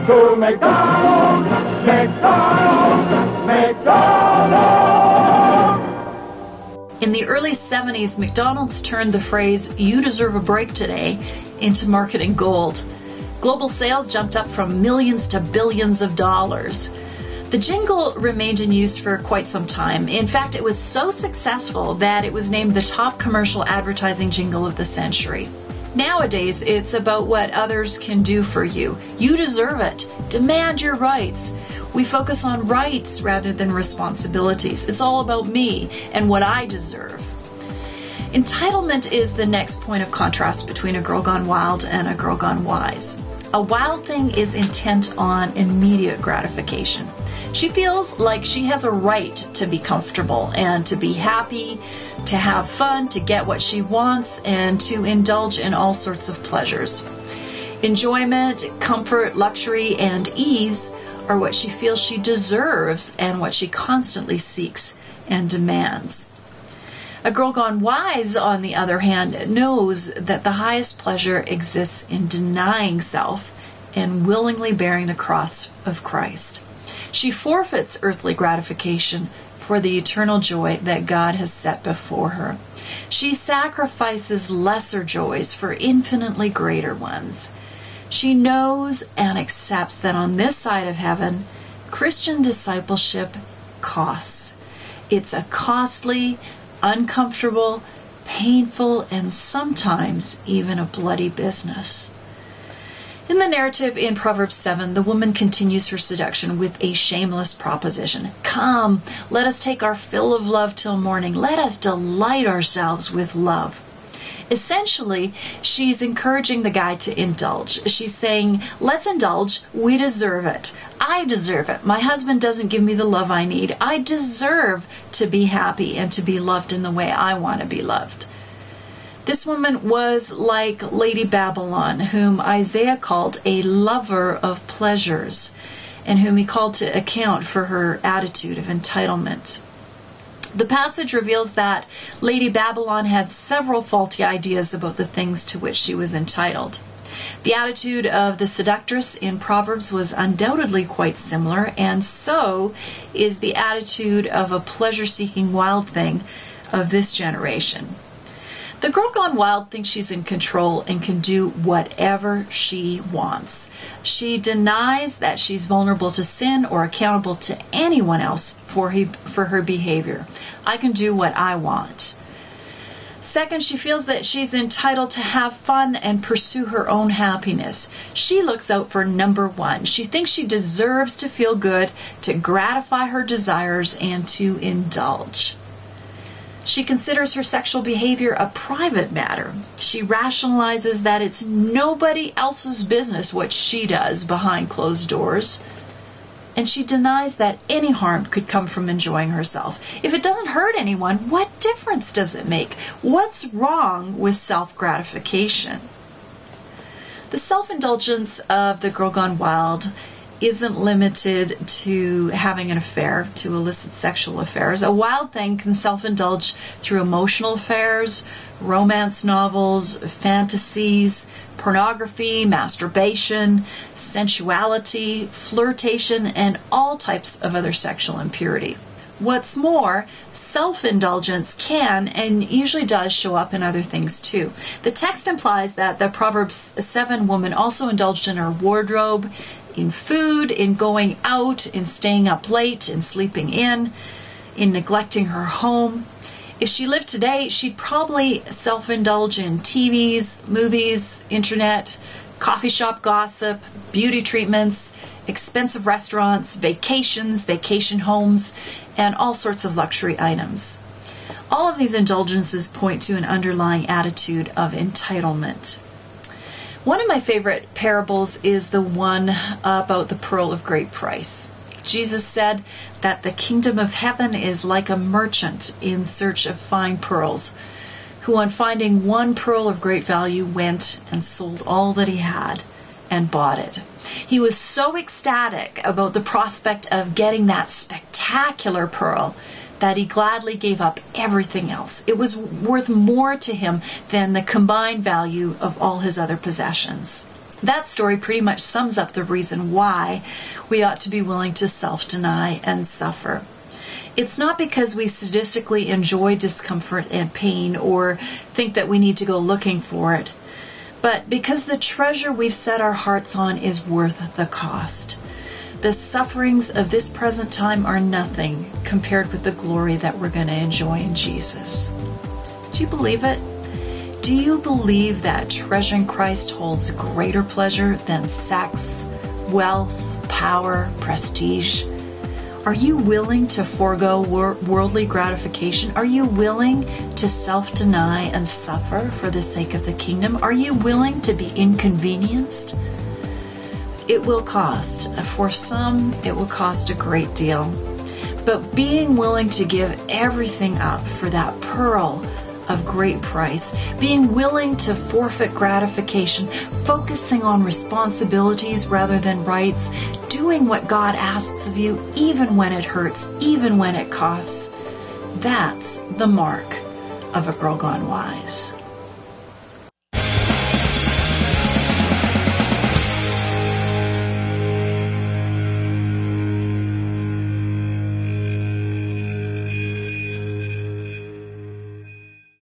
to McDonald's, McDonald's, McDonald's. In the early 70s, McDonald's turned the phrase, "You deserve a break today," into marketing gold. Global sales jumped up from millions to billions of dollars. The jingle remained in use for quite some time. In fact, it was so successful that it was named the top commercial advertising jingle of the century. Nowadays, it's about what others can do for you. You deserve it. Demand your rights. We focus on rights rather than responsibilities. It's all about me and what I deserve. Entitlement is the next point of contrast between a girl gone wild and a girl gone wise. A wild thing is intent on immediate gratification. She feels like she has a right to be comfortable and to be happy, to have fun, to get what she wants, and to indulge in all sorts of pleasures. Enjoyment, comfort, luxury, and ease are what she feels she deserves and what she constantly seeks and demands. A girl gone wise, on the other hand, knows that the highest pleasure exists in denying self and willingly bearing the cross of Christ. She forfeits earthly gratification for the eternal joy that God has set before her. She sacrifices lesser joys for infinitely greater ones. She knows and accepts that on this side of heaven, Christian discipleship costs. It's a costly, uncomfortable, painful, and sometimes even a bloody business. In the narrative in Proverbs 7, the woman continues her seduction with a shameless proposition. Come, let us take our fill of love till morning. Let us delight ourselves with love. Essentially, she's encouraging the guy to indulge. She's saying, let's indulge. We deserve it. I deserve it. My husband doesn't give me the love I need. I deserve to be happy and to be loved in the way I want to be loved. This woman was like Lady Babylon, whom Isaiah called a lover of pleasures, and whom he called to account for her attitude of entitlement. The passage reveals that Lady Babylon had several faulty ideas about the things to which she was entitled. The attitude of the seductress in Proverbs was undoubtedly quite similar, and so is the attitude of a pleasure-seeking wild thing of this generation. The girl gone wild thinks she's in control and can do whatever she wants. She denies that she's vulnerable to sin or accountable to anyone else for her behavior. I can do what I want. Second, she feels that she's entitled to have fun and pursue her own happiness. She looks out for number one. She thinks she deserves to feel good, to gratify her desires, and to indulge. She considers her sexual behavior a private matter. She rationalizes that it's nobody else's business what she does behind closed doors. And she denies that any harm could come from enjoying herself. If it doesn't hurt anyone, what difference does it make? What's wrong with self-gratification? The self-indulgence of the girl gone wild isn't limited to having an affair, to illicit sexual affairs. A wild thing can self-indulge through emotional affairs, romance novels, fantasies, pornography, masturbation, sensuality, flirtation, and all types of other sexual impurity. What's more, self-indulgence can and usually does show up in other things too. The text implies that the Proverbs 7 woman also indulged in her wardrobe, in food, in going out, in staying up late, in sleeping in neglecting her home. If she lived today, she'd probably self-indulge in TVs, movies, internet, coffee shop gossip, beauty treatments, expensive restaurants, vacations, vacation homes, and all sorts of luxury items. All of these indulgences point to an underlying attitude of entitlement. One of my favorite parables is the one about the pearl of great price. Jesus said that the kingdom of heaven is like a merchant in search of fine pearls, who on finding one pearl of great value went and sold all that he had and bought it. He was so ecstatic about the prospect of getting that spectacular pearl that he gladly gave up everything else. It was worth more to him than the combined value of all his other possessions. That story pretty much sums up the reason why we ought to be willing to self-deny and suffer. It's not because we sadistically enjoy discomfort and pain or think that we need to go looking for it, but because the treasure we've set our hearts on is worth the cost. The sufferings of this present time are nothing compared with the glory that we're going to enjoy in Jesus. Do you believe it? Do you believe that treasuring Christ holds greater pleasure than sex, wealth, power, prestige? Are you willing to forego worldly gratification? Are you willing to self-deny and suffer for the sake of the kingdom? Are you willing to be inconvenienced? It will cost. For some, it will cost a great deal. But being willing to give everything up for that pearl of great price, being willing to forfeit gratification, focusing on responsibilities rather than rights, doing what God asks of you even when it hurts, even when it costs, that's the mark of a girl gone wise.